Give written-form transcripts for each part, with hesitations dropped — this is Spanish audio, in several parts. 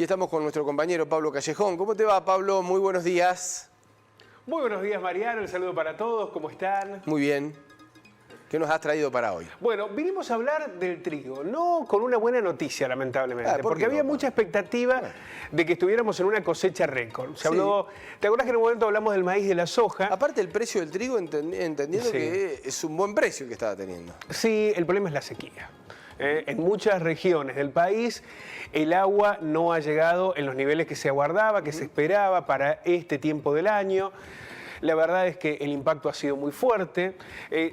Y estamos con nuestro compañero Pablo Callejón. ¿Cómo te va, Pablo? Muy buenos días. Muy buenos días, Mariano. Un saludo para todos. ¿Cómo están? Muy bien. ¿Qué nos has traído para hoy? Bueno, vinimos a hablar del trigo, no con una buena noticia, lamentablemente, porque había mucha expectativa de que estuviéramos en una cosecha récord. Se habló, ¿te acuerdas que en un momento hablamos del maíz y de la soja? Aparte el precio del trigo, entendiendo que es un buen precio que estaba teniendo. Sí, el problema es la sequía. En muchas regiones del país el agua no ha llegado en los niveles que se aguardaba, que se esperaba para este tiempo del año. La verdad es que el impacto ha sido muy fuerte.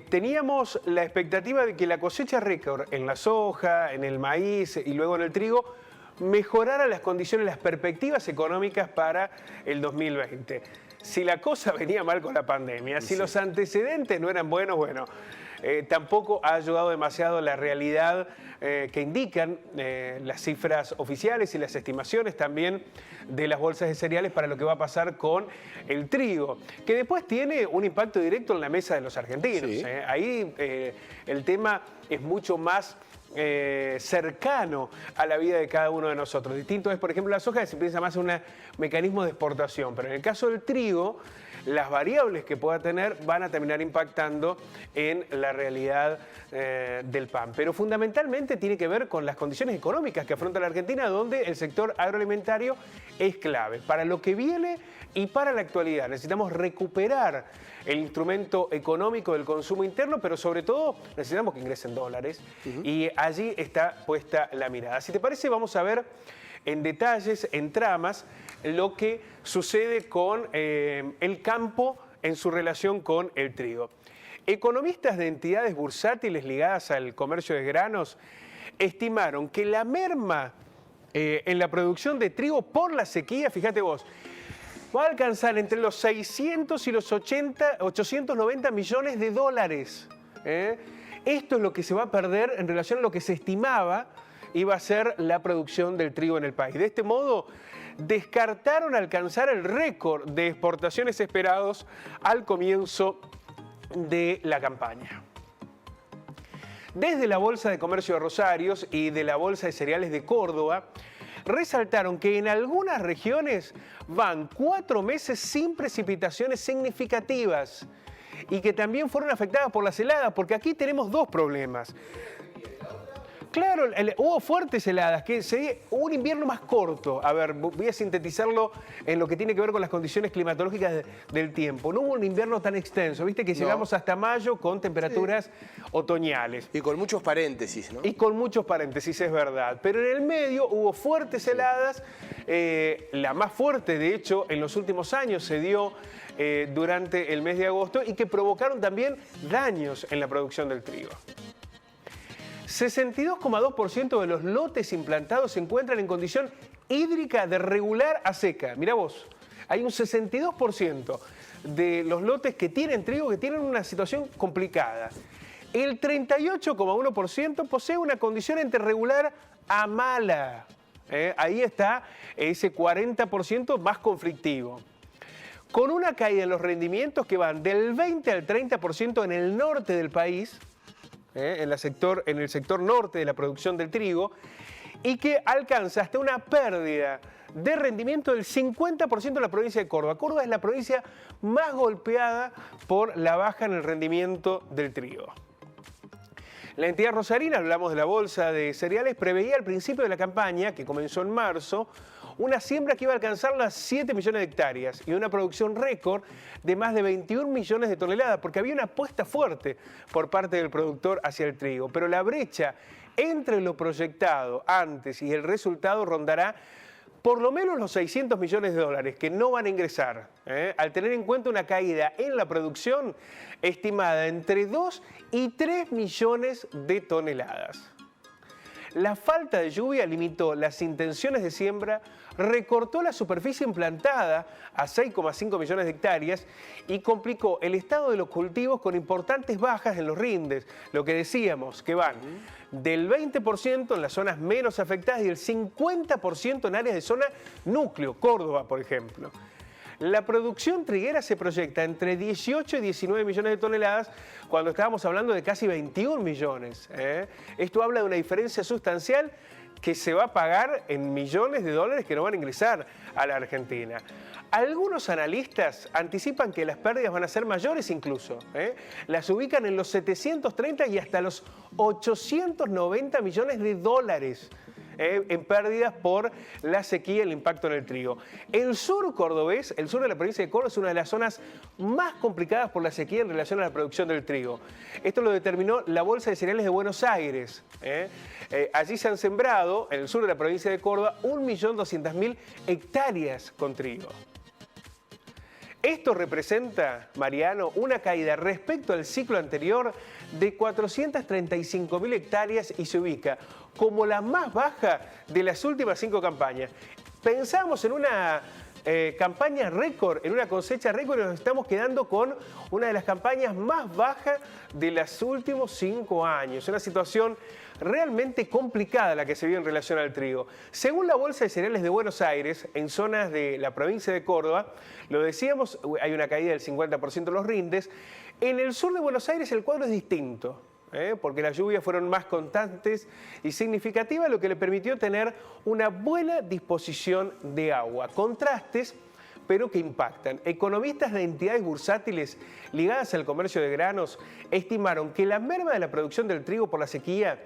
Teníamos la expectativa de que la cosecha récord en la soja, en el maíz y luego en el trigo mejorara las condiciones, las perspectivas económicas para el 2020. Si la cosa venía mal con la pandemia, si los antecedentes no eran buenos, bueno, tampoco ha ayudado demasiado la realidad que indican las cifras oficiales y las estimaciones también de las bolsas de cereales para lo que va a pasar con el trigo, que después tiene un impacto directo en la mesa de los argentinos. Sí. Ahí el tema es mucho más cercano a la vida de cada uno de nosotros. Distinto es, por ejemplo, la soja, que se piensa más en un mecanismo de exportación, pero en el caso del trigo, las variables que pueda tener van a terminar impactando en la realidad del pan. Pero fundamentalmente tiene que ver con las condiciones económicas que afronta la Argentina, donde el sector agroalimentario es clave para lo que viene y para la actualidad. Necesitamos recuperar el instrumento económico del consumo interno, pero sobre todo necesitamos que ingresen dólares y allí está puesta la mirada. Si te parece, vamos a ver en detalles, en tramas, lo que sucede con el campo en su relación con el trigo. Economistas de entidades bursátiles ligadas al comercio de granos estimaron que la merma en la producción de trigo por la sequía, fíjate vos, va a alcanzar entre los 600 y los 890 millones de dólares. Esto es lo que se va a perder en relación a lo que se estimaba iba a ser la producción del trigo en el país. De este modo, descartaron alcanzar el récord de exportaciones esperados al comienzo de la campaña. Desde la Bolsa de Comercio de Rosarios y de la Bolsa de Cereales de Córdoba, resaltaron que en algunas regiones van 4 meses sin precipitaciones significativas y que también fueron afectadas por las heladas, porque aquí tenemos dos problemas. Claro, hubo fuertes heladas, que hubo un invierno más corto. A ver, voy a sintetizarlo en lo que tiene que ver con las condiciones climatológicas del tiempo. No hubo un invierno tan extenso, viste que llegamos hasta mayo con temperaturas otoñales. Y con muchos paréntesis, ¿no? Y con muchos paréntesis, es verdad. Pero en el medio hubo fuertes heladas, la más fuerte, de hecho, en los últimos años se dio durante el mes de agosto y que provocaron también daños en la producción del trigo. 62,2% de los lotes implantados se encuentran en condición hídrica de regular a seca. Mirá vos, hay un 62% de los lotes que tienen trigo que tienen una situación complicada. El 38,1% posee una condición entre regular a mala. Ahí está ese 40% más conflictivo. Con una caída en los rendimientos que van del 20 al 30% en el norte del país, en el sector norte de la producción del trigo, y que alcanza hasta una pérdida de rendimiento del 50% en la provincia de Córdoba. Córdoba es la provincia más golpeada por la baja en el rendimiento del trigo. La entidad rosarina, hablamos de la Bolsa de Cereales, preveía al principio de la campaña, que comenzó en marzo, una siembra que iba a alcanzar las 7 millones de hectáreas y una producción récord de más de 21 millones de toneladas, porque había una apuesta fuerte por parte del productor hacia el trigo. Pero la brecha entre lo proyectado antes y el resultado rondará por lo menos los 600 millones de dólares que no van a ingresar, al tener en cuenta una caída en la producción estimada entre 2 y 3 millones de toneladas. La falta de lluvia limitó las intenciones de siembra, recortó la superficie implantada a 6,5 millones de hectáreas y complicó el estado de los cultivos con importantes bajas en los rindes. Lo que decíamos, que van del 20% en las zonas menos afectadas y el 50% en áreas de zona núcleo, Córdoba, por ejemplo. La producción triguera se proyecta entre 18 y 19 millones de toneladas cuando estábamos hablando de casi 21 millones. Esto habla de una diferencia sustancial que se va a pagar en millones de dólares que no van a ingresar a la Argentina. Algunos analistas anticipan que las pérdidas van a ser mayores incluso. Las ubican en los 730 y hasta los 890 millones de dólares en pérdidas por la sequía y el impacto en el trigo. El sur cordobés, el sur de la provincia de Córdoba, es una de las zonas más complicadas por la sequía en relación a la producción del trigo. Esto lo determinó la Bolsa de Cereales de Buenos Aires. Allí se han sembrado, en el sur de la provincia de Córdoba, 1.200.000 hectáreas con trigo. Esto representa, Mariano, una caída respecto al ciclo anterior de 435.000 hectáreas y se ubica como la más baja de las últimas 5 campañas. Pensamos en una campaña récord, en una cosecha récord, y nos estamos quedando con una de las campañas más bajas de los últimos 5 años. Una situación realmente complicada la que se vive en relación al trigo. Según la Bolsa de Cereales de Buenos Aires, en zonas de la provincia de Córdoba, lo decíamos, hay una caída del 50% de los rindes. En el sur de Buenos Aires el cuadro es distinto, porque las lluvias fueron más constantes y significativas, lo que le permitió tener una buena disposición de agua. Contrastes, pero que impactan. Economistas de entidades bursátiles ligadas al comercio de granos estimaron que la merma de la producción del trigo por la sequía,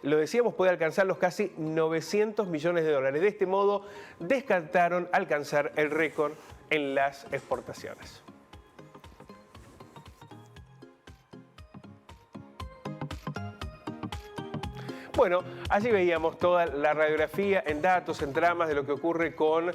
lo decíamos, puede alcanzar los casi 900 millones de dólares. De este modo, descartaron alcanzar el récord en las exportaciones. Bueno, allí veíamos toda la radiografía en datos, en tramas de lo que ocurre con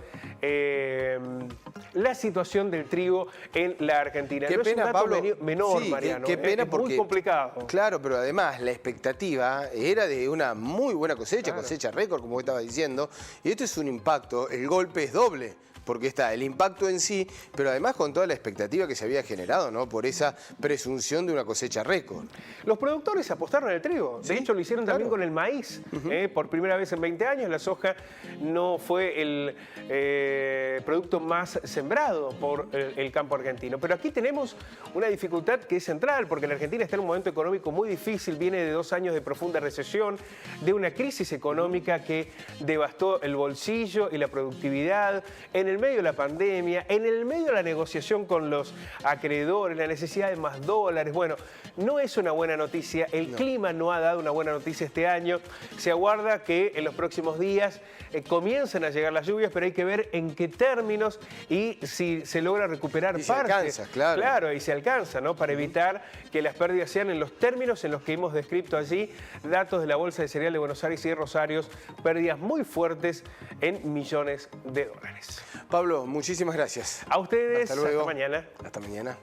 la situación del trigo en la Argentina. Qué no pena, es un dato Pablo. menor, Sí, Mariano. qué pena es porque, muy complicado. Claro, pero además la expectativa era de una muy buena cosecha, Claro. cosecha récord, como estaba diciendo. Y esto es un impacto, el golpe es doble. Porque está el impacto en sí, pero además con toda la expectativa que se había generado, ¿no? Por esa presunción de una cosecha récord. Los productores apostaron al trigo. De hecho, lo hicieron también con el maíz. Por primera vez en 20 años, la soja no fue el producto más sembrado por el campo argentino. Pero aquí tenemos una dificultad que es central, porque la Argentina está en un momento económico muy difícil, viene de 2 años de profunda recesión, de una crisis económica que devastó el bolsillo y la productividad, en el medio de la pandemia, en el medio de la negociación con los acreedores, la necesidad de más dólares. Bueno, no es una buena noticia. El clima no ha dado una buena noticia este año. Se aguarda que en los próximos días comiencen a llegar las lluvias, pero hay que ver en qué términos y si se logra recuperar Y se parte. alcanza, claro. Claro, y se alcanza, ¿no? Para evitar que las pérdidas sean en los términos en los que hemos descrito allí. Datos de la Bolsa de Cereal de Buenos Aires y de Rosario, pérdidas muy fuertes en millones de dólares. Pablo, muchísimas gracias. A ustedes, Hasta luego. hasta mañana. Hasta mañana.